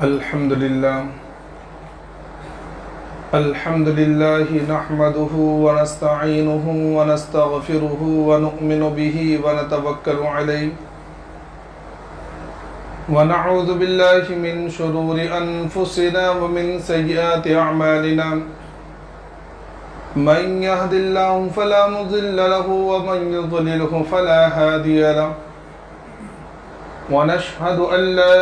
الحمد لله نحمده ونستعينه ونستغفره ونؤمن به ونتوكل عليه ونعوذ بالله من شرور أنفسنا ومن سيئات أعمالنا من يهد الله فلا مضل له ومن يضلله فلا هادي له ونشهد أن لا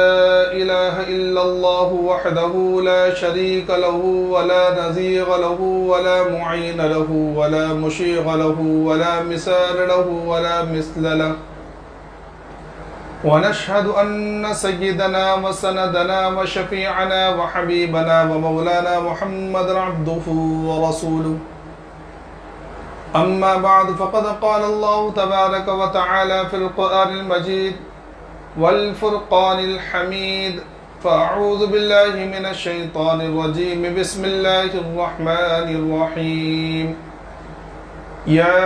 إله إلا الله وحده لا شريك له ولا نظير له ولا معين له ولا مشير له ولا مثال له ولا مثل له ونشهد أن سيدنا وسندنا وشفيعنا وحبيبنا ومولانا محمد عبده ورسوله أما بعد فقد قال الله تبارك وتعالى في القرآن المجيد والفرقان الحميد فأعوذ بالله من الشيطان الرجيم بسم الله الرحمن الرحيم يا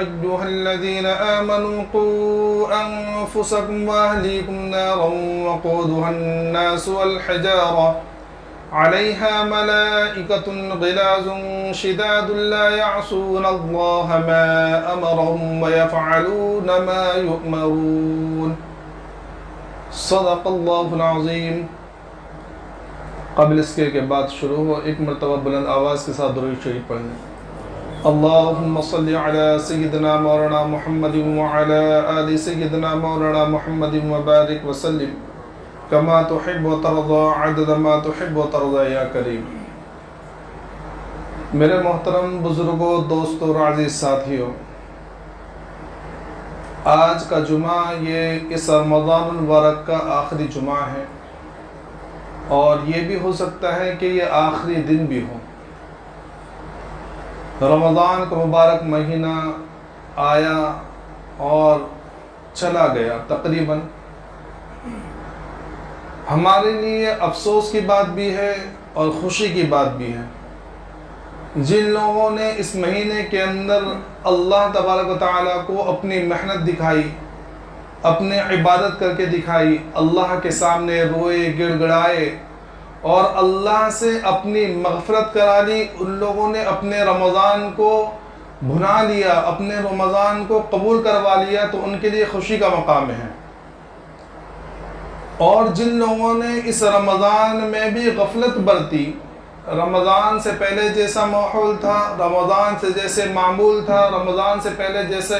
أيها الذين آمنوا قوا أنفسكم وأهليكم نارا وقودها الناس والحجارة عليها ملائكة غلاظ شداد لا يعصون الله ما أمرهم ويفعلون ما يؤمرون صدق اللہ العظیم۔ قبل اس کے بعد شروع ہو، ایک مرتبہ بلند آواز کے ساتھ درود شریف پڑھ لیں۔ اللہم صلی علی سیدنا مولانا محمد وعلی آل سیدنا مولانا محمد وبارک وسلم کما تحب و ترضى عدد ما تحب و ترضى یا کریم۔ میرے محترم بزرگوں، دوستوں اور عزیز ساتھیوں، آج کا جمعہ یہ اس رمضان المبارک کا آخری جمعہ ہے، اور یہ بھی ہو سکتا ہے کہ یہ آخری دن بھی ہو۔ رمضان کا مبارک مہینہ آیا اور چلا گیا تقریباً۔ ہمارے لیے افسوس کی بات بھی ہے اور خوشی کی بات بھی ہے۔ جن لوگوں نے اس مہینے کے اندر اللہ تبارک و تعالیٰ کو اپنی محنت دکھائی، اپنے عبادت کر کے دکھائی، اللہ کے سامنے روئے گڑ گڑائے اور اللہ سے اپنی مغفرت کرا لی، ان لوگوں نے اپنے رمضان کو بھنا لیا، اپنے رمضان کو قبول کروا لیا، تو ان کے لیے خوشی کا مقام ہے۔ اور جن لوگوں نے اس رمضان میں بھی غفلت برتی، رمضان سے پہلے جیسا ماحول تھا، رمضان سے جیسے معمول تھا، رمضان سے پہلے جیسے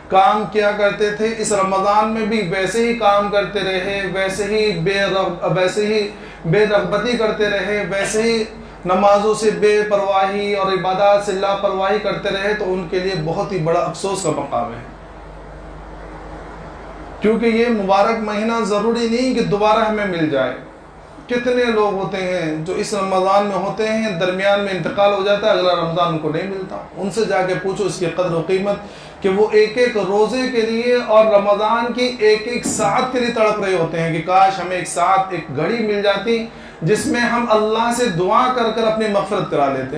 کام کیا کرتے تھے، اس رمضان میں بھی ویسے ہی کام کرتے رہے، ویسے ہی بے رغبتی کرتے رہے، ویسے ہی نمازوں سے بے پرواہی اور عبادات سے لاپرواہی کرتے رہے، تو ان کے لیے بہت ہی بڑا افسوس کا مقام ہے۔ کیونکہ یہ مبارک مہینہ ضروری نہیں کہ دوبارہ ہمیں مل جائے۔ کتنے لوگ ہوتے ہیں جو اس رمضان میں ہوتے ہیں، درمیان میں انتقال ہو جاتا ہے، اگلا رمضان ان کو نہیں ملتا۔ ان سے جا کے پوچھو اس کی قدر و قیمت، کہ وہ ایک ایک روزے کے لیے اور رمضان کی ایک ایک ساعت کے لیے تڑپ رہے ہوتے ہیں کہ کاش ہمیں ایک ساعت، ایک گھڑی مل جاتی جس میں ہم اللہ سے دعا کر کر اپنی مغفرت کرا لیتے۔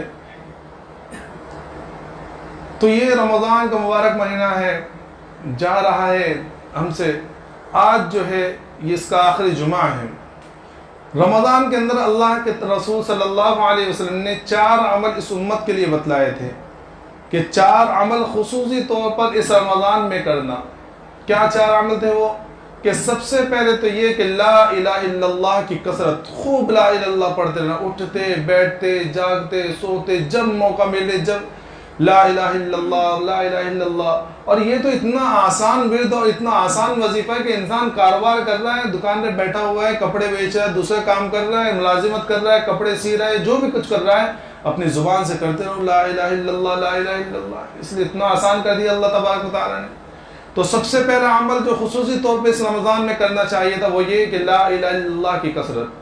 تو یہ رمضان کا مبارک مہینہ ہے، جا رہا ہے ہم سے۔ آج جو ہے یہ اس کا آخری جمعہ ہے۔ رمضان کے اندر اللہ کے رسول صلی اللہ علیہ وسلم نے 4 عمل اس امت کے لیے بتلائے تھے کہ 4 عمل خصوصی طور پر اس رمضان میں کرنا۔ کیا 4 عمل تھے وہ؟ کہ سب سے پہلے تو یہ کہ لا الہ الا اللہ کی کثرت، خوب لا الہ الا اللہ پڑھتے رہنا، اٹھتے بیٹھتے جاگتے سوتے، جب موقع ملے جب لا الہ الا اللہ لا الہ الا اللہ۔ اور یہ تو اتنا آسان ورد اور اتنا آسان وظیفہ ہے کہ انسان کاروبار کر رہا ہے، دکان پہ بیٹھا ہوا ہے، کپڑے بیچ رہا ہے، دوسرے کام کر رہا ہے، ملازمت کر رہا ہے، کپڑے سی رہا ہے، جو بھی کچھ کر رہا ہے اپنی زبان سے کرتے رہو لا الہ الا اللہ لا الہ الا اللہ۔ اس لیے اتنا آسان کر دیا اللہ تبارک و تعالیٰ نے۔ تو سب سے پہلا عمل جو خصوصی طور پہ اس رمضان میں کرنا چاہیے تھا وہ یہ کہ لا الہ الا اللہ کی کثرت۔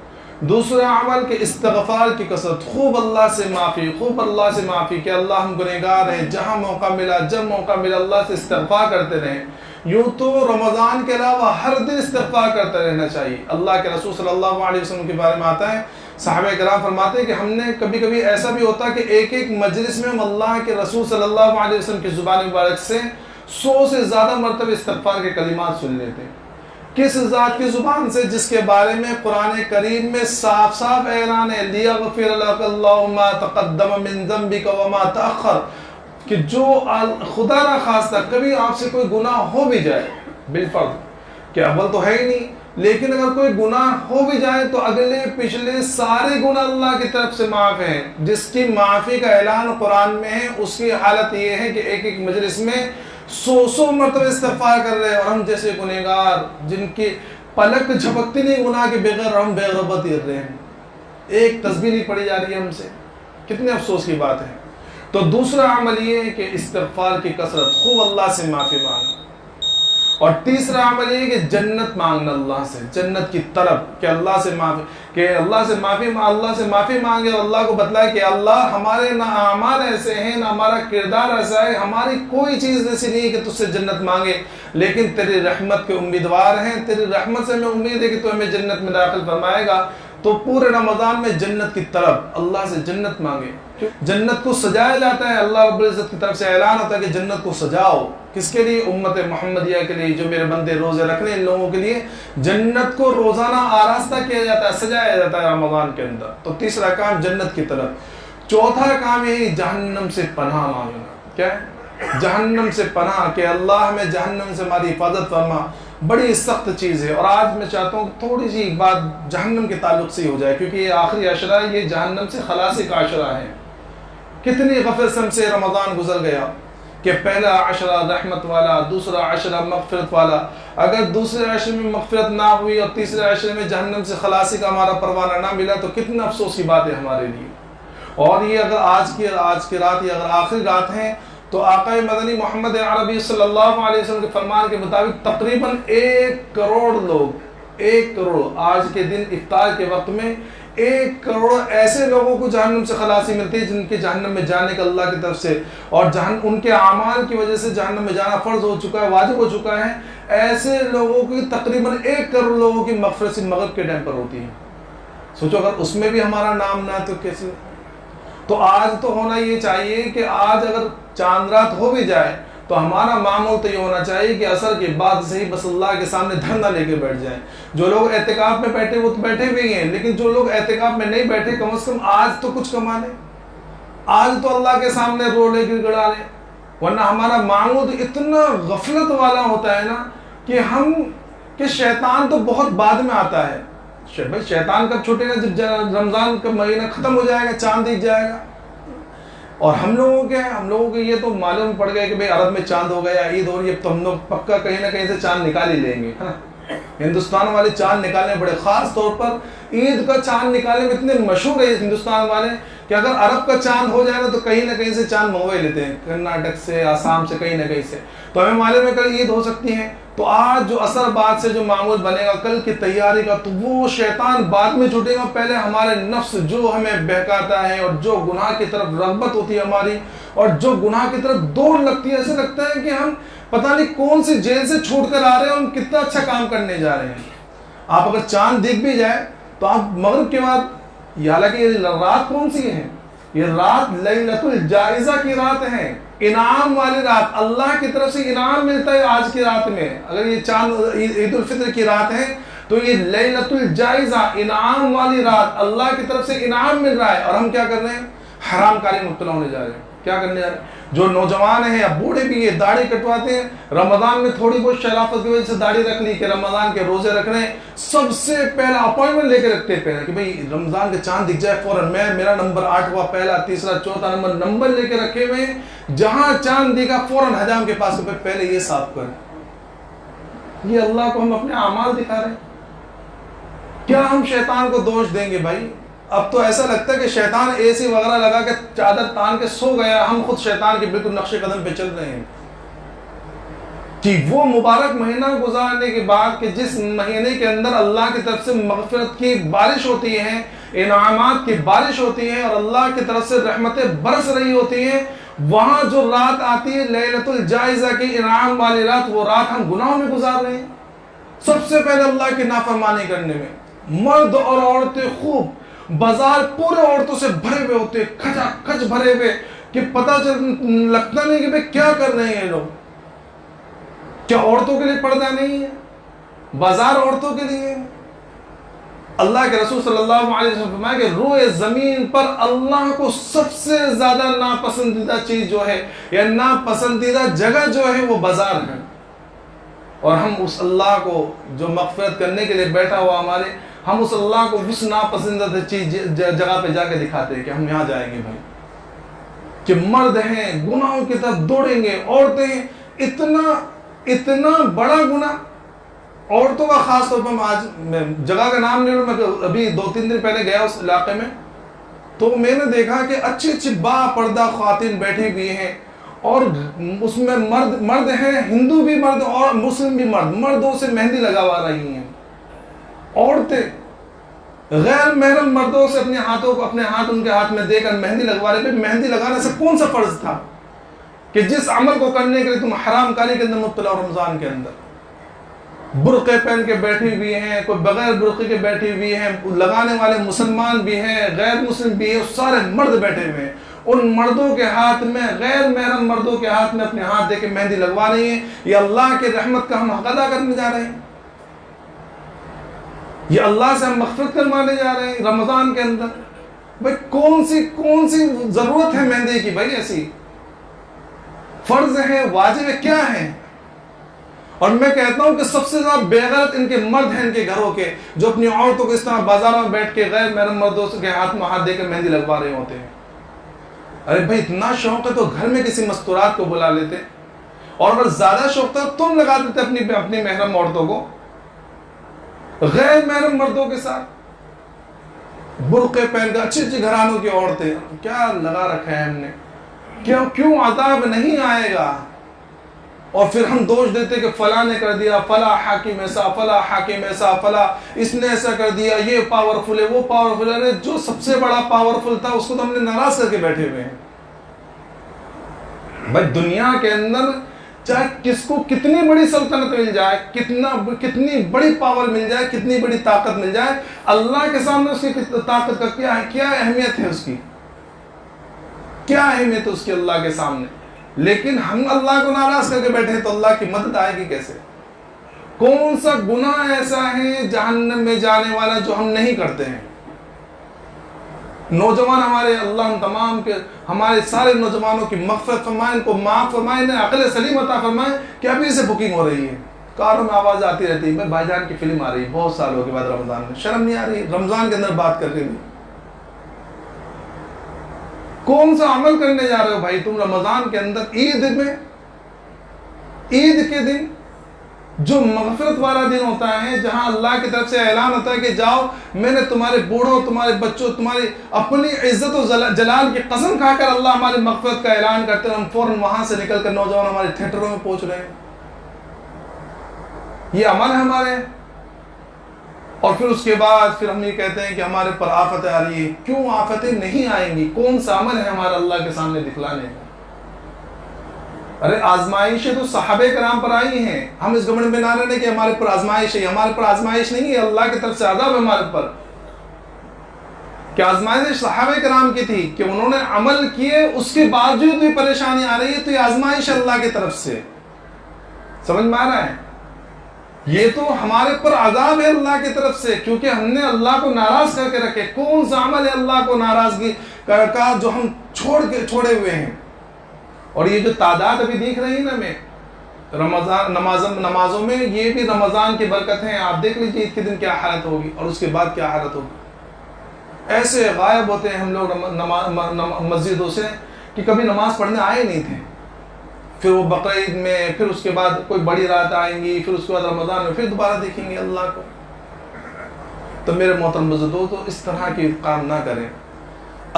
دوسرا عمل کہ استغفار کی کثرت، خوب اللہ سے معافی، خوب اللہ سے معافی کہ اللہ ہم گنہگار ہیں، جہاں موقع ملا جب موقع ملا اللہ سے استغفار کرتے رہیں۔ یوں تو رمضان کے علاوہ ہر دن استغفار کرتے رہنا چاہیے۔ اللہ کے رسول صلی اللہ علیہ وسلم کے بارے میں آتا ہے، صحابہ کرام فرماتے ہیں کہ ہم نے کبھی کبھی ایسا بھی ہوتا کہ ایک ایک مجلس میں ہم اللہ کے رسول صلی اللہ علیہ وسلم کی زبان مبارک سے 100 سے زیادہ مرتبہ استغفار کے کلمات سن لیتے ہیں۔ کس ذات کی زبان سے جس کے بارے میں قرآن کریم میں صاف صاف اعلان ہے لیغفر لک اللہ ما تقدم من ذنبک وما تأخر، کہ جو خدا نہ خواستہ کبھی آپ سے کوئی گناہ ہو بھی جائے بالفرض کہ اول تو ہے ہی نہیں، لیکن اگر کوئی گناہ ہو بھی جائے تو اگلے پچھلے سارے گناہ اللہ کی طرف سے معاف ہیں۔ جس کی معافی کا اعلان قرآن میں ہے اس کی حالت یہ ہے کہ ایک ایک مجلس میں 100 مرتبہ استغفار کر رہے ہیں، اور ہم جیسے گنہگار جن کی پلک جھپکتی نہیں گناہ کے بغیر ہم بے غربت ہر رہے ہیں، ایک تسبیح نہیں پڑھی جا رہی ہے ہم سے، کتنے افسوس کی بات ہے۔ تو دوسرا عمل یہ ہے کہ استغفار کی کثرت، خوب اللہ سے معافی مانگنا، اور تیسرا عمل یہ ہے کہ جنت مانگنا اللہ سے، جنت کی طلب کہ اللہ سے معافی مانگے اور اللہ کو بتلائے کہ اللہ ہمارے نہ اعمال ایسے ہیں نہ ہمارا کردار ایسا ہے، ہماری کوئی چیز ایسی نہیں ہے کہ تجھ سے جنت مانگے، لیکن تیری رحمت کے امیدوار ہیں، تیری رحمت سے ہمیں امید ہے کہ تو ہمیں جنت میں داخل فرمائے گا۔ تو پورے رمضان میں جنت کی طلب، اللہ سے جنت مانگے۔ جنت کو سجایا جاتا ہے، اللہ رب العزت کی طرف سے اعلان ہوتا ہے کہ جنت کو سجاؤ، کس کے لیے؟ امت محمدیہ کے لیے، جو میرے بندے روزے رکھنے ان لوگوں کے لیے جنت کو روزانہ آراستہ کیا جاتا ہے، سجایا جاتا ہے رمضان کے اندر۔ تو تیسرا کام جنت کی طلب۔ چوتھا کام یہ جہنم سے پناہ مانگنا۔ کیا ہے؟ جہنم سے پناہ، کہ اللہ ہمیں جہنم سے ہماری حفاظت فرما۔ بڑی سخت چیز ہے، اور آج میں چاہتا ہوں تھوڑی سی بات جہنم کے تعلق سے ہو جائے، کیونکہ یہ آخری عشرہ ہے، یہ جہنم سے خلاصی کا عشرہ ہے۔ کتنی غفلت سے رمضان گزر گیا کہ پہلا عشرہ رحمت والا، دوسرا عشرہ مغفرت والا، اگر دوسرے عشرے میں مغفرت نہ ہوئی اور تیسرے عشرے میں جہنم سے خلاصی کا ہمارا پروانہ نہ ملا تو کتنا افسوس کی بات ہے ہمارے لیے۔ اور یہ اگر آج کی رات یا اگر آخری رات ہے تو آقا مدنی محمد عربی صلی اللہ علیہ وسلم کے فرمان کے مطابق تقریباً 1 کروڑ لوگ، 1 کروڑ آج کے دن افطار کے وقت میں 1 کروڑ ایسے لوگوں کو جہنم سے خلاصی ملتی ہے جن کے جہنم میں جانے کا اللہ کی طرف سے، اور ان کے اعمال کی وجہ سے جہنم میں جانا فرض ہو چکا ہے، واجب ہو چکا ہے۔ ایسے لوگوں کی تقریباً 1 کروڑ لوگوں کی مغفرت سے مغرب کے ٹائم پر ہوتی ہے۔ سوچو اگر اس میں بھی ہمارا نام نہ تو کیسے؟ تو آج تو ہونا یہ چاہیے کہ آج اگر چاند رات ہو بھی جائے تو ہمارا معمول تو یہ ہونا چاہیے کہ عصر کے بعد سے ہی بس اللہ کے سامنے دھرنا لے کے بیٹھ جائیں۔ جو لوگ اعتکاف میں بیٹھے وہ تو بیٹھے بھی ہیں، لیکن جو لوگ اعتکاف میں نہیں بیٹھے کم از کم آج تو کچھ کما لیں، آج تو اللہ کے سامنے رو لے گڑ گڑا لیں، ورنہ ہمارا معمول تو اتنا غفلت والا ہوتا ہے نا کہ شیطان تو بہت بعد میں آتا ہے۔ بھائی شیطان کب چھوٹے گا؟ جب رمضان کا مہینہ ختم ہو جائے گا، چاند دکھ جائے گا۔ اور ہم لوگوں کے یہ تو معلوم پڑ گیا کہ بھئی عرب میں چاند ہو گیا، عید ہو رہی ہے، اب تو ہم لوگ پکا کہیں نہ کہیں سے چاند نکال ہی لیں گے۔ ہندوستان والے چاند نکالنے بڑے، خاص طور پر عید کا چاند نکالنے میں اتنے مشہور ہے ہندوستان والے کہ اگر عرب کا چاند ہو جائے نا تو کہیں نہ کہیں سے چاند منگوا لیتے ہیں، کرناٹک سے، آسام سے، کہیں نہ کہیں سے۔ تو ہمیں معلوم ہے کل عید ہو سکتی ہے، تو آج جو اثر بعد سے جو معمول بنے گا کل کی تیاری کا، تو وہ شیطان بعد میں چھوٹے گا۔ پہلے ہمارے نفس جو ہمیں بہکاتا ہے اور جو گناہ کی طرف رغبت ہوتی ہے ہماری، اور جو گناہ کی طرف دوڑ لگتی ہے، ایسے لگتا ہے کہ ہم پتہ نہیں کون سی جیل سے چھوٹ کر آ رہے ہیں، ہم کتنا اچھا کام کرنے جا رہے ہیں۔ آپ اگر چاند دیکھ بھی جائے تو آپ مغرب کے بعد، حالانکہ یہ رات کون سی ہے؟ یہ رات لیلۃ الجائزہ کی رات ہے، انعام والی رات، اللہ کی طرف سے انعام ملتا ہے آج کی رات میں۔ اگر یہ چاند عید الفطر کی رات ہے تو یہ لیلۃ الجائزہ، انعام والی رات، اللہ کی طرف سے انعام مل رہا ہے، اور ہم کیا کر رہے ہیں؟ حرام کاری میں مبتلا ہونے جا رہے ہیں۔ کیا کرنے جا رہے ہیں؟ جو نوجوان ہیں یا بوڑھے بھی یہ داڑھی کٹواتے ہیں، رمضان میں تھوڑی بہت شرافت کی وجہ سے داڑھی رکھ لی کہ رمضان کے روزے رکھ رہے ہیں، سب سے پہلا اپوائنٹمنٹ لے کے رکھتے ہیں پہلے کہ بھئی رمضان کے چاند دکھ جائے فوراً میرا نمبر 8 ہوا، پہلا، تیسرا، چوتھا نمبر لے کے رکھے ہوئے ہیں، جہاں چاند دیکھا فوراً حجام کے پاس پہلے یہ صاف کریں۔ یہ اللہ کو ہم اپنے اعمال دکھا رہے ہیں، کیا ہم شیطان کو دوش دیں گے؟ بھائی اب تو ایسا لگتا ہے کہ شیطان اے سی وغیرہ لگا کے چادر تان کے سو گیا، ہم خود شیطان کے بالکل نقش قدم پہ چل رہے ہیں۔ کہ وہ مبارک مہینہ گزارنے کے بعد کہ جس مہینے کے اندر اللہ کی طرف سے مغفرت کی بارش ہوتی ہے، انعامات کی بارش ہوتی ہے، اور اللہ کی طرف سے رحمتیں برس رہی ہوتی ہیں، وہاں جو رات آتی ہے لیلۃ الجائزہ کی انعام والی رات، وہ رات ہم گناہوں میں گزار رہے ہیں۔ سب سے پہلے اللہ کی نافرمانی کرنے میں، مرد اور عورتیں خوب، بازار پورے عورتوں سے بھرے ہوئے ہوتے، کھچا کھچ بھرے ہوئے، کہ پتہ لگتا نہیں کہ بھئی کیا کر رہے ہیں یہ لوگ۔ کیا عورتوں کے لیے پردہ نہیں ہے؟ بازار عورتوں کے لیے. اللہ کے رسول صلی اللہ علیہ وسلم فرمایا کہ روئے زمین پر اللہ کو سب سے زیادہ ناپسندیدہ چیز جو ہے یا ناپسندیدہ جگہ جو ہے وہ بازار ہے. اور ہم اس اللہ کو جو مغفرت کرنے کے لیے بیٹھا ہوا ہم اس اللہ کو اس ناپسندیدہ چیز جگہ پہ جا کے دکھاتے ہیں کہ ہم یہاں جائیں گے بھائی. کہ مرد ہیں گناہوں کی طرف دوڑیں گے, عورتیں ہیں اتنا بڑا گناہ عورتوں کا, خاص طور پر آج میں جگہ کا نام نہیں لوں, میں ابھی 2-3 دن پہلے گیا اس علاقے میں, تو میں نے دیکھا کہ اچھی با پردہ خواتین بیٹھی ہوئی ہیں اور اس میں مرد ہیں, ہندو بھی مرد اور مسلم بھی مرد, مردوں سے مہندی لگوا رہی ہیں. عورتیں غیر محرم مردوں سے اپنے ہاتھ ان کے ہاتھ میں دے کر مہندی لگوا رہے. مہندی لگانے سے کون سا فرض تھا کہ جس عمل کو کرنے کے لیے تم حرام کاری کے اندر مبتلا ہو رمضان کے اندر؟ برقعے پہن کے بیٹھی ہوئی ہیں, کوئی بغیر برقعے کے بیٹھی ہوئی ہیں, لگانے والے مسلمان بھی ہیں, غیر مسلم بھی ہیں, سارے مرد بیٹھے ہوئے ہیں. ان مردوں کے ہاتھ میں, غیر محرم مردوں کے ہاتھ میں اپنے ہاتھ دے کے مہندی لگوا رہی ہیں. یہ اللہ کی رحمت کا ہم حق ادا کرنے جا رہے ہیں, یہ اللہ سے ہم مغفرت کروانے جا رہے ہیں رمضان کے اندر. بھائی کون سی ضرورت ہے مہندی کی؟ بھائی ایسی فرض ہے, واجب ہے, کیا ہے؟ اور میں کہتا ہوں کہ سب سے زیادہ بے غیرت ان کے مرد ہیں, ان کے گھروں کے, جو اپنی عورتوں کو اس طرح بازاروں میں بیٹھ کے غیر محرم مردوں کے ہاتھ میں ہاتھ دے کر مہندی لگوا رہے ہوتے ہیں. ارے بھائی اتنا شوق ہے تو گھر میں کسی مستورات کو بلا لیتے, اور اگر زیادہ شوق تھا تم لگا دیتے اپنی محرم عورتوں کو غیر محرم مردوں کے ساتھ. برقعے پہن کر اچھی گھرانوں کی عورتیں, کیا لگا رکھا ہے ہم نے, کیوں عذاب نہیں آئے گا؟ اور پھر ہم دوش دیتے کہ فلاں نے کر دیا, فلاں حاکم ایسا, فلاں حاکم ایسا, فلاں اس نے ایسا کر دیا, یہ پاورفل ہے, وہ پاورفل ہے. جو سب سے بڑا پاورفل تھا اس کو تو ہم نے ناراض کر کے بیٹھے ہوئے ہیں. بھائی دنیا کے اندر چاہے کس کو کتنی بڑی سلطنت مل جائے, کتنی بڑی پاور مل جائے, کتنی بڑی طاقت مل جائے, اللہ کے سامنے اس کی طاقت کا کیا اہمیت ہے, اس کی کیا اہمیت ہے اس کی اللہ کے سامنے. لیکن ہم اللہ کو ناراض کر کے بیٹھے ہیں تو اللہ کی مدد آئے گی کیسے؟ کون سا گناہ ایسا ہے جہنم میں جانے والا جو ہم نہیں کرتے ہیں؟ نوجوان ہمارے, اللہ ہم تمام کے ہمارے سارے نوجوانوں کی مغفرت فرمائے, ان کو معاف فرمائے, انہیں عقل سلیم عطا فرمائے. کہ ابھی سے بکنگ ہو رہی ہے, کاروں میں آواز آتی رہتی ہے, بھائی جان کی فلم آ رہی ہے بہت سالوں کے بعد رمضان میں, شرم نہیں آ رہی رمضان کے اندر بات کر کے بھی؟ کون سا عمل کرنے جا رہے ہو بھائی تم رمضان کے اندر؟ عید کے دن جو مغفرت والا دن ہوتا ہے, جہاں اللہ کی طرف سے اعلان ہوتا ہے کہ جاؤ, میں نے تمہارے بوڑھوں, تمہارے بچوں, تمہاری اپنی عزت و جلال کی قسم کھا کر اللہ ہماری مغفرت کا اعلان کرتے ہیں, ہم فوراً وہاں سے نکل کر نوجوان ہمارے تھیٹروں میں پہنچ رہے ہیں. یہ عمل ہے ہمارے. اور پھر اس کے بعد پھر ہم یہ کہتے ہیں کہ ہمارے پر آفتیں آ رہی ہیں. کیوں آفتیں نہیں آئیں گی؟ کون سا عمل ہے ہمارا اللہ کے سامنے دکھلانے کا؟ ارے آزمائشیں تو صحابہ کرام پر آئی ہیں. ہم اس گمنڈ میں نہ رہنے کہ ہمارے پر آزمائش ہے. ہمارے پر آزمائش نہیں ہے, اللہ کی طرف سے عذاب ہے ہمارے پر. کہ آزمائش صحابہ کرام کی تھی کہ انہوں نے عمل کیے, اس کے باوجود بھی پریشانی آ رہی ہے, تو یہ آزمائش اللہ کی طرف سے. سمجھ میں آ رہا ہے؟ یہ تو ہمارے پر عذاب ہے اللہ کی طرف سے, کیونکہ ہم نے اللہ کو ناراض کر کے رکھے. کون سا عمل ہے اللہ کو ناراضگی کا جو ہم چھوڑے ہوئے ہیں؟ اور یہ جو تعداد ابھی دیکھ رہی ہے نا میں رمضان نمازوں میں, یہ بھی رمضان کی برکت ہیں. آپ دیکھ لیجیے عید کے دن کیا حالت ہوگی اور اس کے بعد کیا حالت ہوگی. ایسے غائب ہوتے ہیں ہم لوگ مسجدوں سے کہ کبھی نماز پڑھنے آئے نہیں تھے. پھر وہ بقرعید میں, پھر اس کے بعد کوئی بڑی رات آئیں گی, پھر اس کے بعد رمضان میں پھر دوبارہ دیکھیں گے اللہ کو. تو میرے محترم بزرگوں, تو اس طرح کی کام نہ کریں.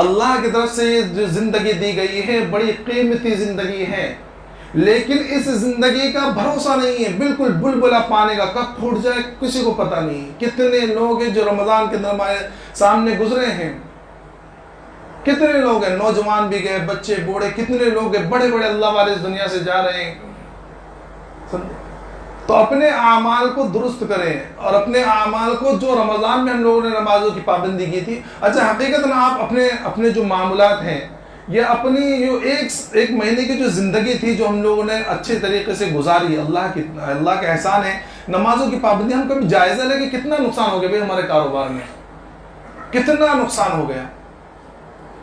اللہ کی طرف سے جو زندگی دی گئی ہے بڑی قیمتی زندگی ہے, لیکن اس زندگی کا بھروسہ نہیں ہے. بالکل بلبلا پانے کا, کب پھوٹ جائے کسی کو پتہ نہیں. کتنے لوگ ہیں جو رمضان کے اندر ہمارے سامنے گزرے ہیں, کتنے لوگ ہیں, نوجوان بھی گئے, بچے بوڑھے, کتنے لوگ ہیں, بڑے بڑے اللہ والے اس دنیا سے جا رہے ہیں. تو اپنے اعمال کو درست کریں, اور اپنے اعمال کو جو رمضان میں ہم لوگوں نے نمازوں کی پابندی کی تھی, اچھا حقیقت آپ اپنے جو معاملات ہیں یہ اپنی جو ایک مہینے کی جو زندگی تھی جو ہم لوگوں نے اچھے طریقے سے گزاری، اللہ کا احسان ہے، نمازوں کی پابندی، ہم کبھی جائزہ لے کہ کتنا نقصان ہو گیا بھائی ہمارے کاروبار میں، کتنا نقصان ہو گیا،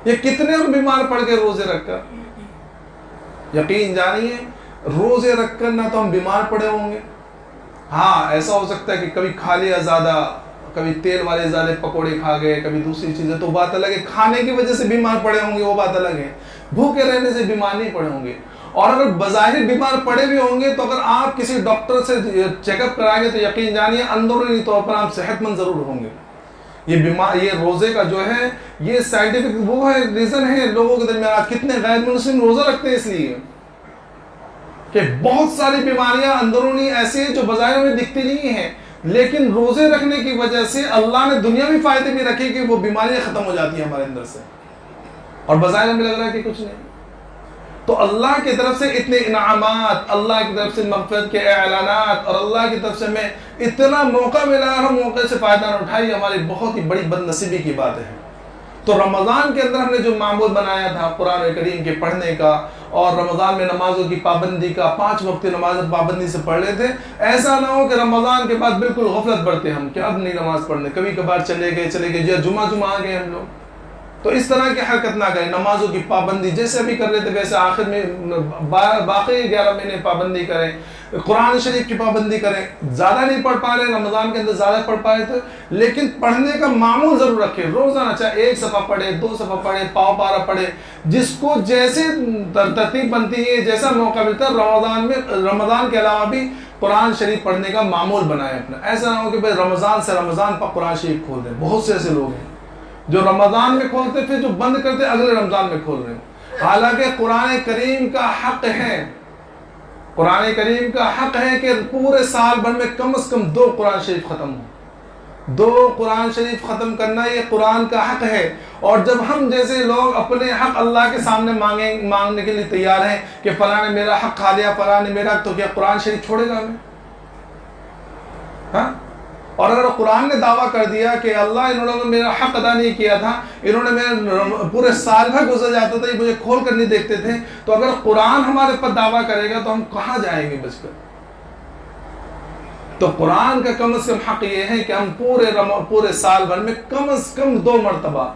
یہ کتنے ہم بیمار پڑ گئے روزے رکھ کر. یقین جانیے روزے رکھ کر نہ تو ہم بیمار پڑے ہوں گے، ہاں ایسا ہو سکتا ہے کہ کبھی کھا لیا زیادہ، کبھی تیل والے زیادہ پکوڑے کھا گئے، کبھی دوسری چیزیں، تو بات الگ ہے. کھانے کی وجہ سے بیمار پڑے ہوں گے وہ بات الگ ہے، بھوکے رہنے سے بیمار نہیں پڑے ہوں گے. اور اگر بظاہر بیمار پڑے بھی ہوں گے تو اگر آپ کسی ڈاکٹر سے چیک اپ کرائیں گے تو یقین جانیے اندرونی طور پر آپ صحت مند ضرور ہوں گے. یہ روزے کا جو ہے یہ سائنٹیفک وہ ہے ریزن ہے لوگوں کے درمیان. آج کتنے غیر مسلم روزہ رکھتے ہیں اس لیے کہ بہت ساری بیماریاں اندرونی ایسی ہیں جو بظاہر میں دکھتی نہیں ہیں، لیکن روزے رکھنے کی وجہ سے اللہ نے دنیاوی فائدے بھی رکھے کہ وہ بیماریاں ختم ہو جاتی ہیں ہمارے اندر سے، اور بظاہر ہمیں لگ رہا ہے کہ کچھ نہیں. تو اللہ کی طرف سے اتنے انعامات، اللہ کی طرف سے مغفرت کے اعلانات، اور اللہ کی طرف سے ہمیں اتنا موقع ملا اور ہم موقع سے فائدہ نہ اٹھائی، ہماری بہت ہی بڑی بد نصیبی کی بات ہے. تو رمضان کے اندر ہم نے جو معمول بنایا تھا قرآن کریم کے پڑھنے کا، اور رمضان میں نمازوں کی پابندی کا، 5 وقت نماز پابندی سے پڑھ لیتے، ایسا نہ ہو کہ رمضان کے بعد بالکل غفلت برتے ہم کہ اب نہیں نماز پڑھنے، کبھی کبھار چلے گئے یا جمعہ آ گئے ہم لوگ. تو اس طرح کی حرکت نہ کریں. نمازوں کی پابندی جیسے ابھی کر لیتے ویسے آخر میں باقی 11 مہینے پابندی کریں. قرآن شریف کی پابندی کریں. زیادہ نہیں پڑھ پا رہے رمضان کے اندر، زیادہ پڑھ پائے تھے، لیکن پڑھنے کا معمول ضرور رکھیں. روزانہ چاہے 1 صفحہ پڑھے، 2 صفحہ پڑھے، پاؤ پارا پڑھے، جس کو جیسے ترتیب بنتی ہے، جیسا موقع ملتا ہے. رمضان کے علاوہ بھی قرآن شریف پڑھنے کا معمول بنائیں اپنا. ایسا نہ ہو کہ بھائی رمضان سے رمضان پر قرآن شریف کھول دیں. بہت سے ایسے لوگ ہیں جو رمضان میں کھولتے پھر جو بند کرتے اگلے رمضان میں کھول رہے ہیں. حالانکہ قرآن کریم کا حق ہے، قرآن کریم کا حق ہے کہ پورے سال بھر میں کم از کم 2 قرآن شریف ختم ہوں. 2 قرآن شریف ختم کرنا یہ قرآن کا حق ہے. اور جب ہم جیسے لوگ اپنے حق اللہ کے سامنے مانگنے کے لیے تیار ہیں کہ فلاں نے میرا حق کھا لیا، فلاں نے میرا، تو کیا قرآن شریف چھوڑے گا ہمیں؟ ہاں. اور اگر قرآن نے دعویٰ کر دیا کہ اللہ انہوں نے میرا حق ادا نہیں کیا تھا، انہوں نے میرے پورے سال بھر گزر جاتا تھا، یہ مجھے کھول کر نہیں دیکھتے تھے، تو اگر قرآن ہمارے پر دعویٰ کرے گا تو ہم کہاں جائیں گے بچ کر؟ تو قرآن کا کم از کم حق یہ ہے کہ ہم پورے سال بھر میں کم از کم 2 مرتبہ،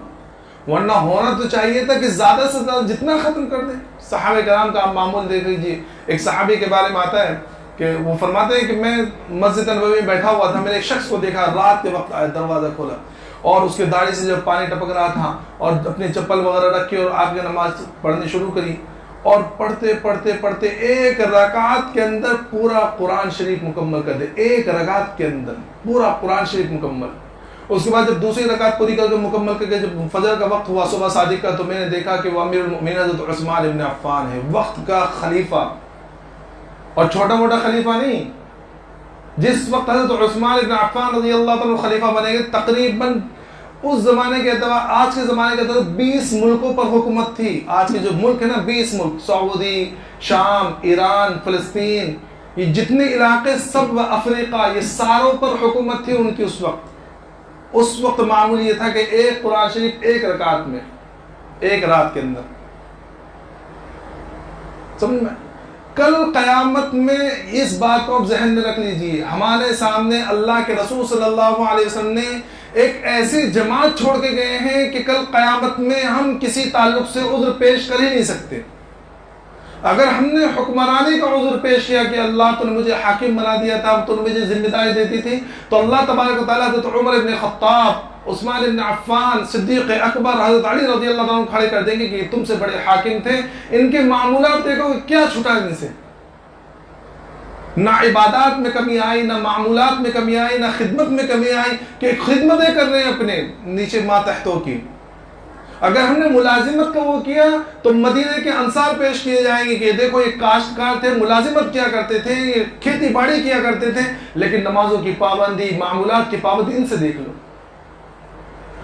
ورنہ ہونا تو چاہیے تھا کہ زیادہ سے زیادہ جتنا ختم کر دیں. صحابہ کرام کا آپ معمول دیکھ لیجیے. ایک صحابی کے بارے میں آتا ہے کہ وہ فرماتے ہیں کہ میں مسجد نبوی میں بیٹھا ہوا تھا، میں نے ایک شخص کو دیکھا، رات کے وقت آیا، دروازہ کھولا اور اس کے داڑھی سے جب پانی ٹپک رہا تھا، اور اپنی چپل وغیرہ رکھی اور آپ کے نماز پڑھنی شروع کری، اور پڑھتے 1 رکعت کے اندر پورا قرآن شریف مکمل کر دے. 1 رکعت کے اندر پورا قرآن شریف مکمل. اس کے بعد جب دوسری رکعت پوری کر کے مکمل کر کے جب فجر کا وقت ہوا صبح صادق کا، تو میں نے دیکھا کہ وہ امیر المؤمنین حضرت عثمان ابن عفان ہے، وقت کا خلیفہ، اور چھوٹا موٹا خلیفہ نہیں. جس وقت حضرت عثمان ابن عفان رضی اللہ تعالیٰ خلیفہ بنے گے، تقریباً اس زمانے کے اعتبار آج کے زمانے کے اعتبار 20 ملکوں پر حکومت تھی. آج کے جو ملک ہے نا، 20 ملک، سعودی، شام، ایران، فلسطین، یہ جتنے علاقے، سب افریقہ، یہ ساروں پر حکومت تھی ان کی. اس وقت معمول یہ تھا کہ 1 قرآن شریف 1 رکعت میں، 1 رات کے اندر. سمجھ میں؟ کل قیامت میں اس بات کو آپ ذہن میں رکھ لیجئے، ہمارے سامنے اللہ کے رسول صلی اللہ علیہ وسلم نے ایک ایسی جماعت چھوڑ کے گئے ہیں کہ کل قیامت میں ہم کسی تعلق سے عذر پیش کر ہی نہیں سکتے. اگر ہم نے حکمرانی کا عذر پیش کیا کہ اللہ تو نے مجھے حاکم بنا دیا تھا، تو نے مجھے ذمہ داری دیتی تھی، تو اللہ تبارک و تعالیٰ حضرت عمر ابن خطاب، عثمان ابن عفان، صدیق اکبر، حضرت علی رضی اللہ عنہ کھڑے کر دیں گے کہ یہ تم سے بڑے حاکم تھے. ان کے معمولات دیکھو کیا چھوٹا ان سے، نہ عبادات میں کمی آئی، نہ معمولات میں کمی آئی، نہ خدمت میں کمی آئی، کہ خدمتیں کر رہے ہیں اپنے نیچے ماتحتوں کی. اگر ہم نے ملازمت کا وہ کیا تو مدینے کے انصار پیش کیے جائیں گے کہ دیکھو یہ کاشتکار تھے، ملازمت کیا کرتے تھے، یہ کھیتی باڑی کیا کرتے تھے، لیکن نمازوں کی پابندی، معمولات کی پابندی ان سے دیکھ لو.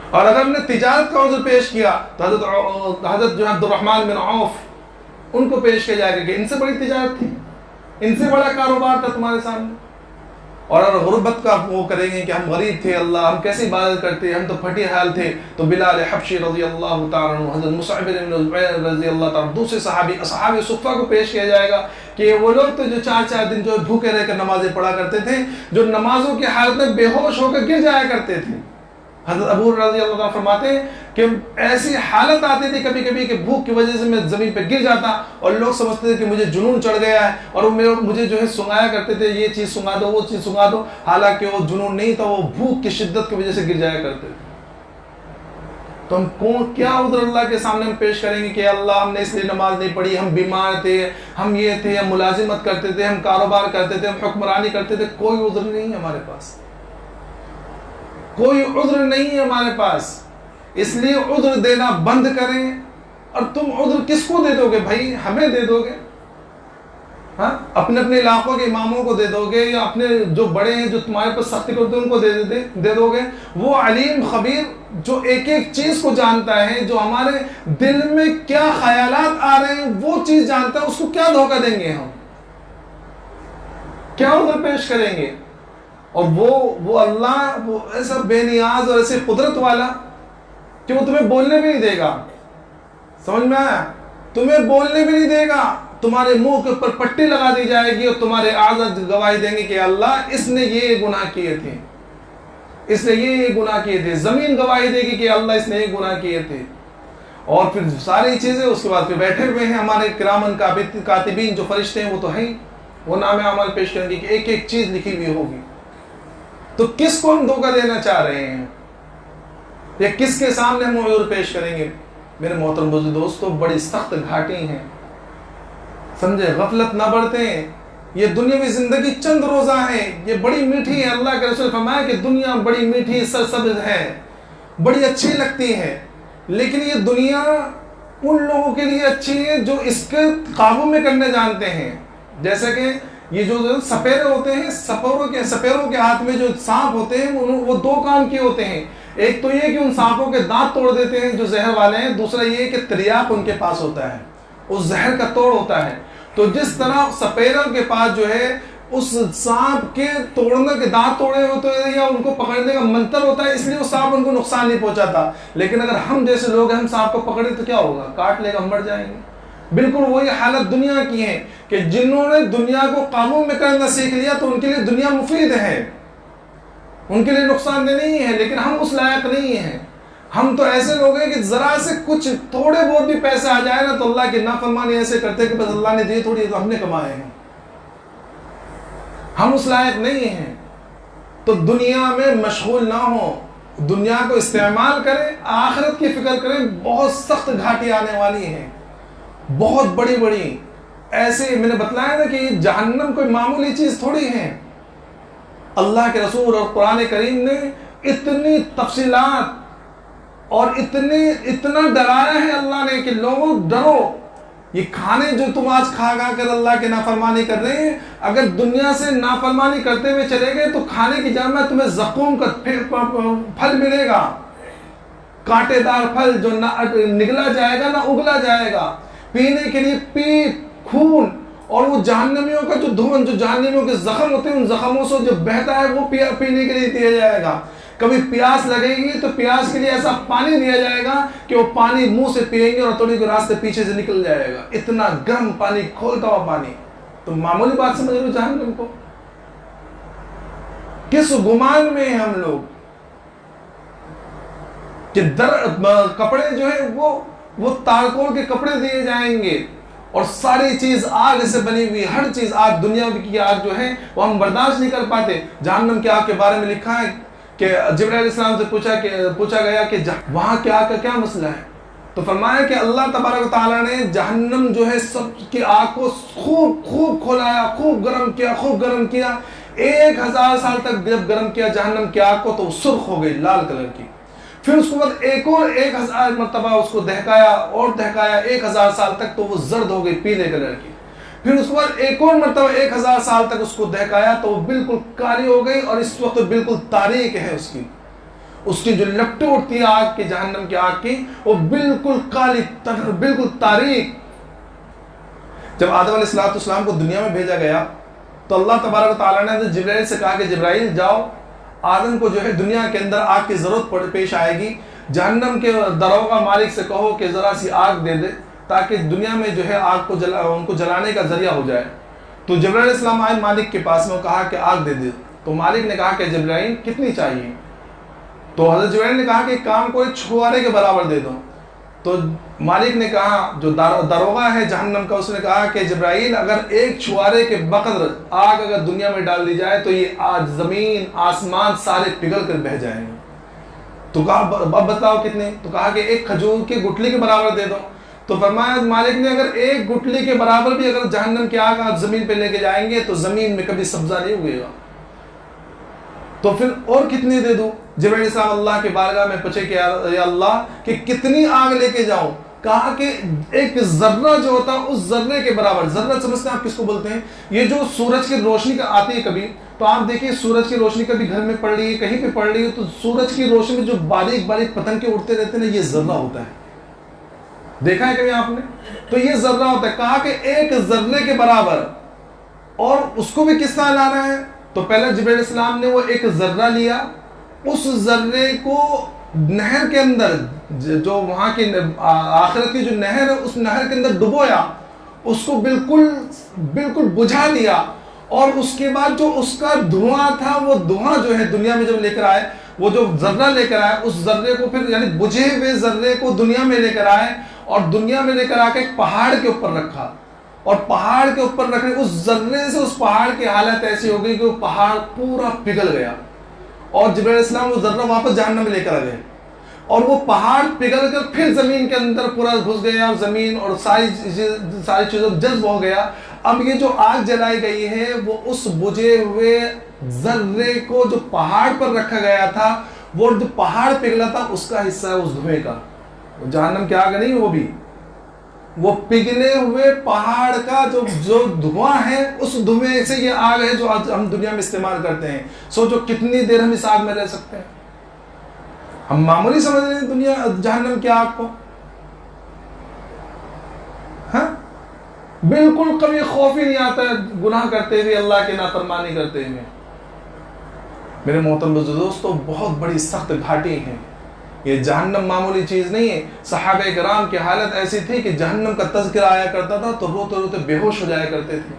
اور اگر ہم نے تجارت کا عذر پیش کیا تو حضرت جو عبد الرحمن بن عوف، ان کو پیش کیا جائے گا کہ ان سے بڑی تجارت تھی، ان سے بڑا کاروبار تھا تمہارے سامنے. اور اگر غربت کا وہ کریں گے کہ ہم غریب تھے اللہ ہم کیسے عبادت کرتے ہم تو پھٹے حال تھے، تو بلال حبشی رضی اللہ تعالیٰ عنہ، حضرت مصعب بن عمیر رضی اللہ تعالیٰ عنہ، دوسرے صحابی اصحاب صفہ کو پیش کیا جائے گا کہ وہ لوگ تو جو 4 دن جو بھوکے رہ کر نمازیں پڑھا کرتے تھے، جو نمازوں کی حالت میں بے ہوش ہو کر گر جایا کرتے تھے۔ حضرت ابو رضی اللہ عنہ فرماتے ہیں کہ ایسی حالت آتی تھی کبھی کبھی کہ بھوک کی وجہ سے میں زمین پہ گر جاتا اور لوگ سمجھتے تھے کہ مجھے جنون چڑھ گیا ہے، اور وہ مجھے جو ہے سنگایا کرتے تھے یہ چیز سنگا دو وہ چیز سنگا دو، حالانکہ وہ جنون نہیں تھا، وہ بھوک کی شدت کی وجہ سے گر جایا کرتے تھے۔ تو ہم کیا عذر اللہ کے سامنے ہم پیش کریں گے کہ اللہ ہم نے اس لیے نماز نہیں پڑھی، ہم بیمار تھے، ہم یہ تھے، ہم ملازمت کرتے تھے، ہم کاروبار کرتے تھے، ہم حکمرانی کرتے تھے؟ کوئی عذر نہیں ہے ہمارے پاس، کوئی عذر نہیں ہے ہمارے پاس۔ اس لیے عذر دینا بند کریں۔ اور تم عذر کس کو دے دو گے بھائی؟ ہمیں دے دو گے؟ ہاں، اپنے اپنے علاقوں کے اماموں کو دے دو گے، یا اپنے جو بڑے ہیں جو تمہارے پر سختی کرتے ہیں ان کو دے دو گے؟ وہ علیم خبیر جو ایک ایک چیز کو جانتا ہے، جو ہمارے دل میں کیا خیالات آ رہے ہیں وہ چیز جانتا ہے، اس کو کیا دھوکہ دیں گے؟ ہم کیا عذر پیش کریں گے؟ اور وہ اللہ وہ ایسا بے نیاز اور ایسے قدرت والا کہ وہ تمہیں بولنے بھی نہیں دے گا۔ سمجھ میں آیا؟ تمہیں بولنے بھی نہیں دے گا، تمہارے منہ کے اوپر پٹی لگا دی جائے گی اور تمہارے اعضاء گواہی دیں گے کہ اللہ اس نے یہ گناہ کیے تھے، اس نے یہ گناہ کیے تھے۔ زمین گواہی دے گی کہ اللہ اس نے یہ گناہ کیے تھے، اور پھر ساری چیزیں اس کے بعد پھر بیٹھے ہوئے ہیں ہمارے کرامن کاتبین جو فرشتے ہیں وہ تو ہیں، وہ نام اعمال پیش کریں گے کہ ایک ایک چیز لکھی ہوئی ہوگی۔ تو کس کو ہم دھوکہ دینا چاہ رہے ہیں، یا کس کے سامنے ہم عذر پیش کریں گے؟ میرے محترم بزرگ دوستو، بڑی سخت گھاٹی ہیں، سمجھے؟ غفلت نہ برتیں۔ یہ دنیاوی زندگی چند روزہ ہے، یہ بڑی میٹھی ہے۔ اللہ کے رسول فرمایا کہ دنیا بڑی میٹھی سرسبز ہے، بڑی اچھی لگتی ہے، لیکن یہ دنیا ان لوگوں کے لیے اچھی ہے جو اس کے قابو میں کرنے جانتے ہیں۔ جیسے کہ یہ جو سپیرے ہوتے ہیں، سپیروں کے ہاتھ میں جو سانپ ہوتے ہیں وہ 2 کام کیے ہوتے ہیں۔ ایک تو یہ کہ ان سانپوں کے دانت توڑ دیتے ہیں جو زہر والے ہیں، دوسرا یہ کہ تریاق ان کے پاس ہوتا ہے، اس زہر کا توڑ ہوتا ہے۔ تو جس طرح سپیروں کے پاس جو ہے اس سانپ کے توڑنے کے دانت توڑے ہوتے ہیں یا ان کو پکڑنے کا منتر ہوتا ہے، اس لیے وہ سانپ ان کو نقصان نہیں پہنچاتا۔ لیکن اگر ہم جیسے لوگ ہیں، ہم سانپ کو پکڑے تو کیا ہوگا؟ کاٹ لے گا، ہم مر جائیں گے۔ بالکل وہی حالت دنیا کی ہے کہ جنہوں نے دنیا کو قابو میں کرنا سیکھ لیا تو ان کے لیے دنیا مفید ہے، ان کے لیے نقصان دہ نہیں ہے، لیکن ہم اس لائق نہیں ہیں۔ ہم تو ایسے لوگ ہیں کہ ذرا سے کچھ تھوڑے بہت بھی پیسے آ جائے نا تو اللہ کی نافرمانی ایسے کرتے کہ بس اللہ نے دی تھوڑی تو ہم نے کمائے ہیں، ہم اس لائق نہیں ہیں۔ تو دنیا میں مشغول نہ ہو، دنیا کو استعمال کریں، آخرت کی فکر کریں۔ بہت سخت گھاٹی آنے والی ہے، بہت بڑی بڑی۔ ایسے میں نے بتلایا نا کہ جہنم کوئی معمولی چیز تھوڑی ہے۔ اللہ کے رسول اور قرآن کریم نے اتنی تفصیلات اور اتنا ڈرایا ہے اللہ نے کہ لوگوں ڈرو۔ یہ کھانے جو تم آج کھا کر اللہ کے نافرمانی کر رہے ہیں، اگر دنیا سے نافرمانی کرتے ہوئے چلے گئے تو کھانے کی جگہ میں تمہیں زقوم کا پھل ملے گا، کانٹے دار پھل جو نہ نگلا جائے گا نہ اگلا جائے گا۔ پینے کے لیے پیپ، خون، اور وہ جہنمیوں کا جو دھون، جو جہنمیوں کے زخم ہوتے ہیں، ان زخموں سے جو بہتا ہے وہ پینے کے لیے دیا جائے گا۔ کبھی پیاس لگے گی تو پیاس کے لیے ایسا پانی دیا جائے گا کہ وہ پانی منہ سے پئیں گے اور تھوڑی کو راستے پیچھے سے نکل جائے گا، اتنا گرم پانی، کھولتا ہوا پانی۔ تو معمولی بات سمجھ لو جہنم کو۔ کس گمان میں ہیں ہم لوگ کہ کپڑے جو ہے وہ تارکول کے کپڑے دیے جائیں گے، اور ساری چیز آگ سے بنی ہوئی، ہر چیز آگ، دنیا کی آگ جو ہے وہ ہم برداشت نہیں کر پاتے۔ جہنم کی آگ کے بارے میں لکھا ہے کہ جبرائیل علیہ السلام سے پوچھا گیا کہ وہاں کی آگ کا کیا مسئلہ ہے، تو فرمایا کہ اللہ تبارک و تعالیٰ نے جہنم جو ہے سب کی آگ کو خوب کھولایا، خوب گرم کیا۔ 1000 سال تک جب گرم کیا جہنم کی آگ کو تو وہ سرخ ہو گئی، لال کلر کی۔ پھر اس کے بعد ایک اور 1000 مرتبہ اس کو دہکایا اور دہکایا 1000 سال تک تو وہ زرد ہو گئی، پیلے کلر کی۔ پھر اس کے بعد ایک اور مرتبہ 1000 سال تک اس کو دہکایا تو وہ بالکل کالی ہو گئی، اور اس وقت بالکل تاریک ہے اس کی جو لپٹیں اٹھتی ہے آگ کی، جہنم کی آگ کی، وہ بالکل کالی، بالکل تاریک۔ جب آدم علیہ السلام کو دنیا میں بھیجا گیا تو اللہ تبارک و تعالیٰ نے جبرائیل سے کہا کہ جبرائیل جاؤ، آدم کو جو ہے دنیا کے اندر آگ کی ضرورت پیش آئے گی، جہنم کے دروغہ مالک سے کہو کہ ذرا سی آگ دے دے تاکہ دنیا میں جو ہے آگ کو ان کو جلانے کا ذریعہ ہو جائے۔ تو جبرائیل علیہ السلام آئے مالک کے پاس میں، وہ کہا کہ آگ دے دے۔ تو مالک نے کہا کہ جبرائیل کتنی چاہیے؟ تو حضرت جبرائیل نے کہا کہ کام کو ایک چھوارے کے برابر دے دو۔ تو مالک نے کہا، جو دروغہ ہے جہنم کا، اس نے کہا کہ جبرائیل اگر ایک چھوارے کے بقدر آگ اگر دنیا میں ڈال دی جائے تو یہ آج زمین آسمان سارے پگھل کر بہہ جائیں گے۔ تو کہا اب بتاؤ کتنے؟ تو کہا کہ ایک کھجور کے گٹلی کے برابر دے دو۔ تو فرمایا مالک نے اگر ایک گٹلی کے برابر بھی اگر جہنم کی آگ آپ زمین پہ لے کے جائیں گے تو زمین میں کبھی سبزہ نہیں اگے گا، تو پھر اور کتنے دے دوں؟ جبرائیل علیہ السلام اللہ کے بارگاہ میں پوچھے کہ یا اللہ کہ کتنی آگ لے کے جاؤں؟ کہا کہ ایک ذرہ جو ہوتا ہے اس ذرے کے برابر۔ ذرہ سمجھتے ہیں آپ کس کو بولتے ہیں؟ یہ جو سورج کی روشنی کا آتی ہے کبھی، تو آپ دیکھیں سورج کی روشنی کبھی گھر میں پڑ رہی ہے، کہیں پہ پڑ رہی ہے، تو سورج کی روشنی میں جو باریک باریک پتنگ کے اڑتے رہتے ہیں، یہ ذرہ ہوتا ہے۔ دیکھا ہے کبھی آپ نے؟ تو یہ ذرہ ہوتا ہے۔ کہا کہ ایک ذرے کے برابر، اور اس کو بھی کس طرح لانا ہے؟ تو پہلے جبرائیل علیہ السلام نے وہ ایک ذرہ لیا، اس ذرے کو نہر کے اندر، جو وہاں کی آخرت کی جو نہر ہے، اس نہر کے اندر ڈبویا، اس کو بالکل بجھا دیا، اور اس کے بعد جو اس کا دھواں تھا، وہ دھواں جو ہے دنیا میں جب لے کر آئے، وہ جو ذرہ لے کر آئے، اس ذرے کو پھر یعنی بجھے ہوئے ذرے کو دنیا میں لے کر آئے، اور دنیا میں لے کر آ کے ایک پہاڑ کے اوپر رکھا، اور پہاڑ کے اوپر رکھنے اس ذرے سے اس پہاڑ کی حالت ایسی ہو گئی کہ وہ پہاڑ پورا پگھل گیا، اور جبرائیل علیہ السلام وہ ذرہ واپس جہنم میں لے کر آ گئے، اور وہ پہاڑ پگھل کر پھر زمین کے اندر پورا گھس گیا، اور زمین اور ساری چیزوں جذب ہو گیا۔ اب یہ جو آگ جلائی گئی ہے وہ اس بجھے ہوئے ذرے کو جو پہاڑ پر رکھا گیا تھا، وہ جو پہاڑ پگھلا تھا اس کا حصہ ہے اس دھوئیں کا۔ جہنم کی آگ نہیں، وہ پگھلے ہوئے پہاڑ کا جو دھواں ہے، اس دھوئیں سے یہ آگ ہے جو آج ہم دنیا میں استعمال کرتے ہیں۔ سوچو کتنی دیر ہم اس آگ میں رہ سکتے ہیں؟ ہم معمولی سمجھ رہے ہیں دنیا جہنم کی آگ کو، ہاں بالکل کبھی خوف ہی نہیں آتا ہے گناہ کرتے ہوئے، اللہ کی نافرمانی کرتے ہوئے۔ میرے محترم دوستو، بہت بڑی سخت گھاٹی ہیں یہ، جہنم معمولی چیز نہیں ہے۔ صحابہ کرام کی حالت ایسی تھی کہ جہنم کا تذکرہ آیا کرتا تھا تو روتے روتے بے ہوش ہو جایا کرتے تھے۔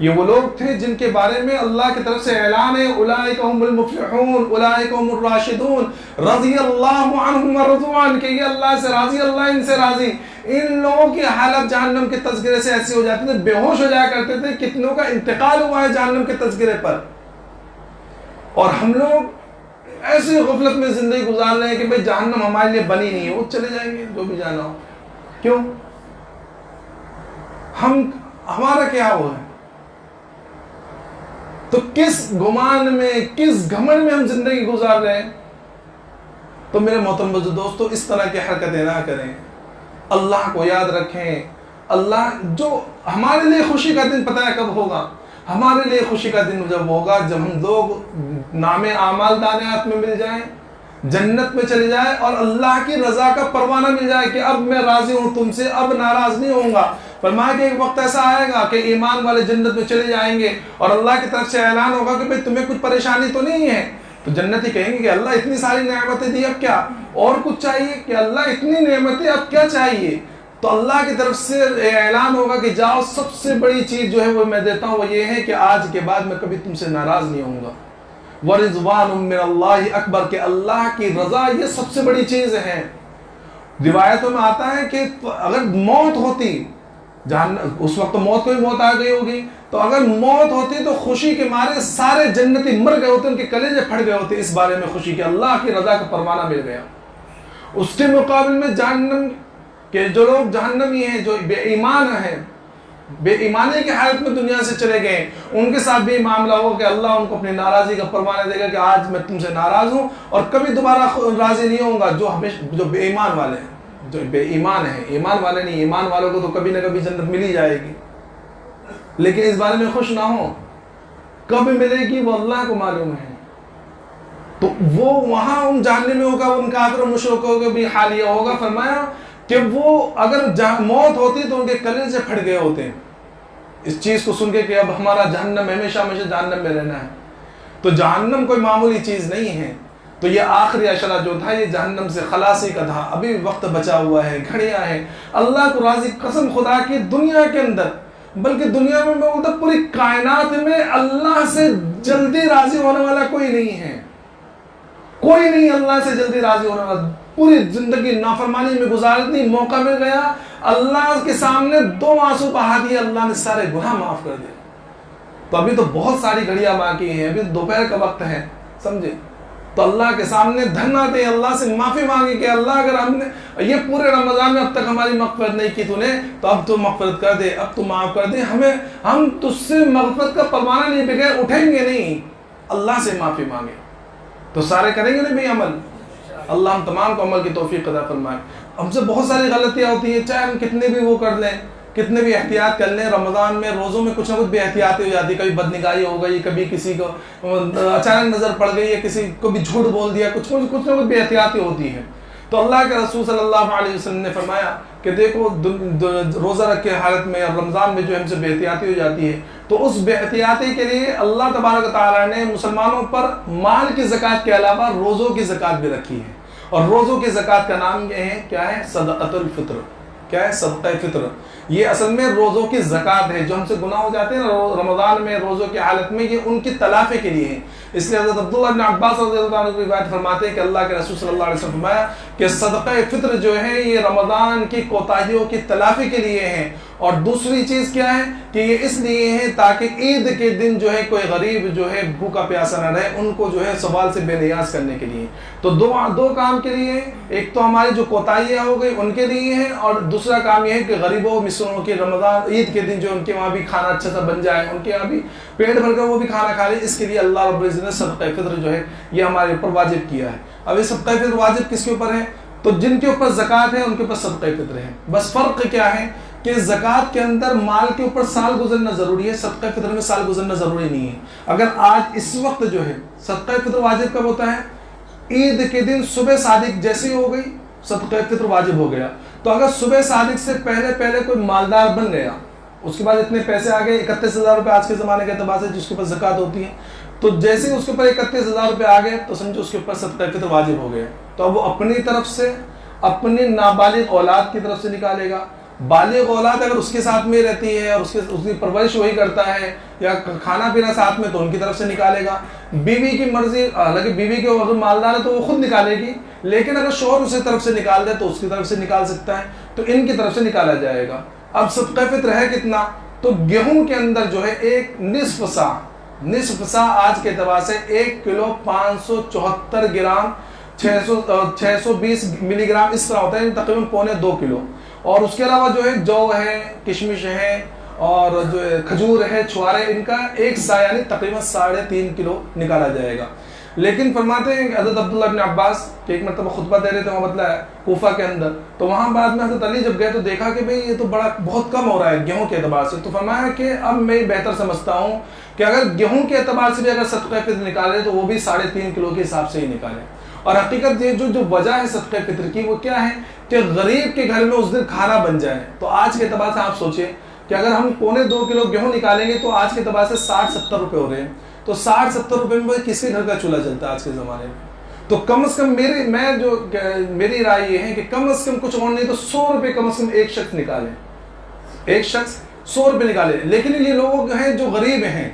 یہ وہ لوگ تھے جن کے بارے میں اللہ کی طرف سے اعلان ہے، اولئک هم المفلحون اولئک هم الراشدون رضی اللہ عنہم ورضوا عنہ، کہ یہ اللہ سے راضی، اللہ ان سے راضی۔ ان لوگوں کی حالت جہنم کے تذکرے سے ایسی ہو جاتی تھی، بے ہوش ہو جایا کرتے تھے۔ کتنوں کا انتقال ہوا ہے جہنم کے تذکرے پر، اور ہم لوگ ایسی غفلت میں زندگی گزار رہے ہیں کہ بھئی جہنم ہمارے لیے بنی نہیں ہے، وہ چلے جائیں گے جو بھی جانا ہو۔ کیوں؟ ہمارا کیا ہوا ہے؟ تو کس گمان میں، کس گھمنڈ میں ہم زندگی گزار رہے ہیں؟ تو میرے محترم دوستو، اس طرح کی حرکتیں نہ کریں، اللہ کو یاد رکھیں۔ اللہ جو ہمارے لیے خوشی کا دن پتہ ہے کب ہوگا؟ ہمارے لیے خوشی کا دن جب ہوگا جب ہم لوگ نام اعمال دانے ہاتھ میں مل جائیں، جنت میں چلے جائیں، اور اللہ کی رضا کا پروانہ مل جائے کہ اب میں راضی ہوں تم سے، اب ناراض نہیں ہوں گا۔ فرمایا کہ ایک وقت ایسا آئے گا کہ ایمان والے جنت میں چلے جائیں گے، اور اللہ کی طرف سے اعلان ہوگا کہ بھئی تمہیں کچھ پریشانی تو نہیں ہے؟ تو جنتی کہیں گے کہ اللہ اتنی ساری نعمتیں دی، اب کیا اور کچھ چاہیے؟ کہ اللہ اتنی نعمتیں، اب کیا چاہیے؟ تو اللہ کی طرف سے اعلان ہوگا کہ جاؤ، سب سے بڑی چیز جو ہے وہ میں دیتا ہوں، وہ یہ ہے کہ آج کے بعد میں کبھی تم سے ناراض نہیں ہوں گا۔ وَرِضْوَانٌ مِّنَ اللَّهِ اکبر، کہ اللہ کی رضا یہ سب سے بڑی چیز ہے۔ روایتوں میں آتا ہے کہ اگر موت ہوتی، اس وقت تو موت کو بھی موت آ گئی ہوگی، تو اگر موت ہوتی تو خوشی کے مارے سارے جنتی مر گئے ہوتے، ان کے کلیجے پھٹ گئے ہوتے اس بارے میں خوشی کہ اللہ کی رضا کا پروانہ مل گیا۔ اس کے مقابل میں جہنم کہ جو لوگ جہنمی ہیں، جو بے ایمان ہیں، بے ایمانی کی حالت میں دنیا سے چلے گئے، ان کے ساتھ بھی معاملہ ہو کہ اللہ ان کو اپنی ناراضی کا پروانہ دے گا کہ آج میں تم سے ناراض ہوں اور کبھی دوبارہ راضی نہیں ہوں گا۔ جو بے ایمان والے ہیں، جو بے ایمان ہیں، ایمان والے نہیں، ایمان والوں کو تو کبھی نہ کبھی جنت مل ہی جائے گی، لیکن اس بارے میں خوش نہ ہو، کب ملے گی وہ اللہ کو معلوم ہے۔ تو وہ وہاں ان جہنمی ہوگا، ان کافر و مشرکوں کا بھی حال یہ ہوگا، فرمایا کہ وہ اگر موت ہوتی تو ان کے کلیجے پھٹ گئے ہوتے ہیں، اس چیز کو سن کے کہ اب ہمارا جہنم ہمیشہ ہمیشہ جہنم میں رہنا ہے. تو جہنم کوئی معمولی چیز نہیں ہے. تو یہ آخری عشرہ جو تھا یہ جہنم سے خلاصی کا تھا. ابھی وقت بچا ہوا ہے, گھڑیاں ہیں. اللہ کو راضی, قسم خدا کی دنیا کے اندر, بلکہ دنیا میں بولتا پوری کائنات میں اللہ سے جلدی راضی ہونے والا کوئی نہیں ہے. کوئی نہیں اللہ سے جلدی راضی ہونے والا. پوری زندگی نافرمانی میں گزار دی, موقع مل گیا اللہ کے سامنے 2 آنسو بہا دیے, اللہ نے سارے گناہ معاف کر دیے. تو ابھی تو بہت ساری گھڑیاں باقی ہیں, ابھی دوپہر کا وقت ہے, سمجھے. تو اللہ کے سامنے دھرنا دے, اللہ سے معافی مانگے کہ اللہ اگر ہم نے یہ پورے رمضان میں اب تک ہماری مغفرت نہیں کی تو نے, تو اب تو مغفرت کر دے, اب تو معاف کر دے ہمیں. ہم تجھ سے مغفرت کا پروانہ نہیں بغیر اٹھیں گے نہیں, اللہ سے معافی مانگے. تو سارے کریں گے نا بھائی عمل. اللہ ہم تمام کو عمل کی توفیق عطا فرمائے. ہم سے بہت ساری غلطیاں ہوتی ہیں, چاہے ہم کتنے بھی وہ کر لیں, کتنے بھی احتیاط کر لیں. رمضان میں روزوں میں کچھ نہ کچھ بے احتیاطی ہو جاتی ہے. کبھی بدنگاہی ہو گئی, کبھی کسی کو اچانک نظر پڑ گئی, یا کسی کو بھی جھوٹ بول دیا, کچھ نہ کچھ بے احتیاطی ہوتی ہے. تو اللہ کے رسول صلی اللہ علیہ وسلم نے فرمایا کہ دیکھو روزہ رکھ کے حالت میں رمضان میں جو ہم سے بے احتیاطی ہو جاتی ہے, تو اس بے احتیاطی کے لیے اللہ تبارک و تعالیٰ نے مسلمانوں پر مال کی زکوٰۃ کے علاوہ روزوں کی زکوٰۃ بھی رکھی ہے. اور روزوں کی زکوٰۃ کا نام یہ ہے, کیا ہے؟ صدقۃ الفطر. کیا ہے؟ صدقہ فطر. یہ اصل میں روزوں کی زکوٰۃ ہے. جو ہم سے گناہ ہو جاتے ہیں رمضان میں روزوں کی حالت میں, یہ ان کی تلافی کے لیے ہے. اس لیے حضرت عبداللہ بن عباس رضی اللہ عنہ کی روایت فرماتے ہیں کہ اللہ کے رسول صلی اللہ علیہ وسلم فرمایا کہ صدقہ فطر جو ہے یہ رمضان کی کوتاہیوں کی تلافی کے لیے ہے. اور دوسری چیز کیا ہے کہ یہ اس لیے ہے تاکہ عید کے دن جو ہے کوئی غریب جو ہے بھوکا پیاسا نہ رہے, ان کو جو ہے سوال سے بے نیاز کرنے کے لیے. تو دو کام کے لیے, ایک تو ہماری جو کوتاہیاں ہو گئی ان کے لیے ہیں, اور دوسرا کام یہ ہے کہ غریبوں مسکینوں کے رمضان عید کے دن جو ان کے وہاں بھی کھانا اچھا سا بن جائے, ان کے یہاں بھی پیٹ بھر کر وہ بھی کھانا کھا لیں. اس کے لیے اللہ رب العزت نے صدقہ فطر جو ہے یہ ہمارے اوپر واجب کیا ہے. اب یہ صدقہ فطر واجب کس کے اوپر ہے؟ تو جن کے اوپر زکوٰۃ ہے ان کے اوپر صدقہ فطر ہے. بس فرق کیا ہے کہ زکوٰۃ کے اندر مال کے اوپر سال گزرنا ضروری ہے, صدقہ فطر میں سال گزرنا ضروری نہیں ہے. اگر آج اس وقت جو ہے صدقہ فطر واجب کب ہوتا ہے؟ عید کے دن صبح صادق جیسی ہو گئی صدقہ فطر واجب ہو گیا. تو اگر صبح صادق سے پہلے کوئی مالدار بن گیا, اس کے بعد اتنے پیسے آ گئے 31,000 روپے آج کے زمانے کے اعتبار سے جس کے اوپر زکوٰۃ ہوتی ہے, تو جیسے اس کے اوپر 31,000 روپے آ گئے تو سمجھو اس کے اوپر صدقہ فطر واجب ہو گیا. تو اب وہ اپنی طرف سے اپنی نابالغ اولاد کی طرف سے نکالے گا. بالغ اولاد اگر اس کے ساتھ میں رہتی ہے اور اس کی پرورش وہی کرتا ہے یا کھانا پینا ساتھ میں, تو ان کی طرف سے نکالے گا. بیوی کی مرضی, حالانکہ بیوی کے اگر مالدار ہے تو وہ خود نکالے گی, لیکن اگر شوہر اسے طرف سے نکال دے تو اس کی طرف سے نکال سکتا ہے, تو ان کی طرف سے نکالا جائے گا. اب صدقہ فطر ہے کتنا؟ تو گیہوں کے اندر جو ہے ایک نصف سا آج کے اعتبار سے 1 کلو 574 گرام 620 ملی گرام اس طرح ہوتا ہے, تقریباً 1.25 کلو. اور اس کے علاوہ جو ہے جو ہے, کشمش ہے, اور جو کھجور ہے, چھوارے, ان کا ایک سا یعنی تقریباً 3.5 کلو نکالا جائے گا. لیکن فرماتے ہیں کہ حضرت عبداللہ بن عباس کہ ایک مرتبہ خطبہ دے رہے تھے, وہاں بتلایا کوفہ کے اندر, تو وہاں بعد میں حضرت علی جب گئے تو دیکھا کہ بھئی یہ تو بہت کم ہو رہا ہے گیہوں کے اعتبار سے. تو فرمایا کہ اب میں بہتر سمجھتا ہوں کہ اگر گیہوں کے اعتبار سے بھی اگر صدقہ فطر نکالے تو وہ بھی 3.5 کلو کے حساب سے ہی نکالے. اور حقیقت یہ جو وجہ ہے صدقہ فطر کی وہ کیا ہے کہ غریب کے گھر میں اس دن کھانا بن جائے. تو آج کے اعتبار سے آپ سوچیں کہ اگر ہم 2.25 کلو گیہوں نکالیں گے تو آج کے اعتبار سے 60-70 روپے ہو رہے ہیں. تو 60-70 روپے میں کس کے گھر کا چولہا چلتا ہے آج کے زمانے میں؟ تو کم از کم میری رائے یہ ہے کہ کم از کم کچھ اور نہیں تو 100 روپے کم از کم ایک شخص نکالے, ایک شخص 100 روپے نکالے. لیکن یہ لوگ ہیں جو غریب ہیں,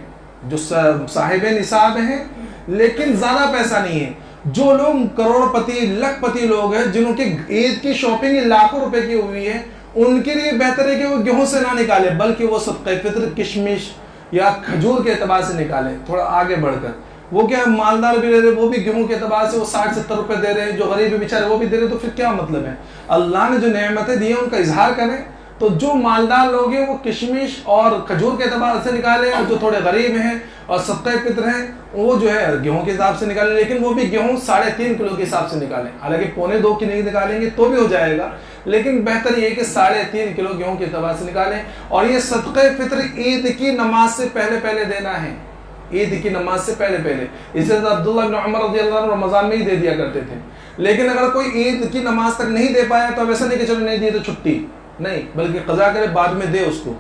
جو صاحب نصاب ہیں لیکن زیادہ پیسہ نہیں ہے, جو لوگ کروڑ پتی لکھ پتی لوگ ہیں جنہوں کی عید کی شاپنگ لاکھوں روپے کی ہوئی ہے, ان کے لیے بہتر ہے کہ وہ گیہوں سے نہ نکالے بلکہ وہ صدقہ فطر کشمش یا کھجور کے اعتبار سے نکالیں. تھوڑا آگے بڑھ کر وہ کیا مالدار بھی رہ رہے, وہ بھی گیہوں کے اعتبار سے وہ 60-70 روپے دے رہے ہیں, جو غریب بیچارے وہ بھی دے رہے, تو پھر کیا مطلب ہے؟ اللہ نے جو نعمتیں دی ہیں ان کا اظہار کریں. تو جو مالدار لوگ ہیں وہ کشمش اور کھجور کے اعتبار سے نکالیں, اور جو تھوڑے غریب ہیں اور صدقہ فطر ہیں وہ جو ہے گیہوں کے حساب سے نکالیں, لیکن وہ بھی گیہوں 3.5 کلو کے حساب سے نکالیں. حالانکہ 2.25 کی نہیں نکالیں گے تو بھی ہو جائے گا, لیکن بہتر یہ ہے کہ 3.5 کلو گیہوں کے اعتبار سے نکالیں. اور یہ صدقہ فطر عید کی نماز سے پہلے دینا ہے, عید کی نماز سے پہلے. اس سے عبداللہ بن عمر رضی اللہ عنہ رمضان میں ہی دے دیا کرتے تھے. لیکن اگر کوئی عید کی نماز تک نہیں دے پایا تو اب ایسا نہیں کہ چلو نہیں دی تو چھٹی, نہیں, بلکہ قضا کرے بعد میں دے اس کو.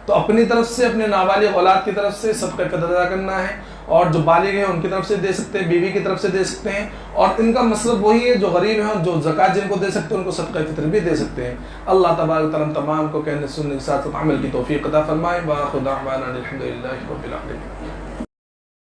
تو اپنی طرف سے اپنے نابالغ اولاد کی طرف سے صدقہ فطر ادا کرنا ہے، اور جو بالغ ہیں ان کی طرف سے دے سکتے ہیں، بیوی کی طرف سے دے سکتے ہیں، اور ان کا مطلب وہی ہے جو غریب ہیں اور جو زکوٰۃ جن کو دے سکتے ہیں ان کو صدقہ فطر بھی دے سکتے ہیں۔ اللہ تبارک و تعالیٰ تمام کو کہنے سننے کے ساتھ عمل کی توفیق عطا فرمائے۔ وآخر دعوانا الحمد للہ رب العالمین۔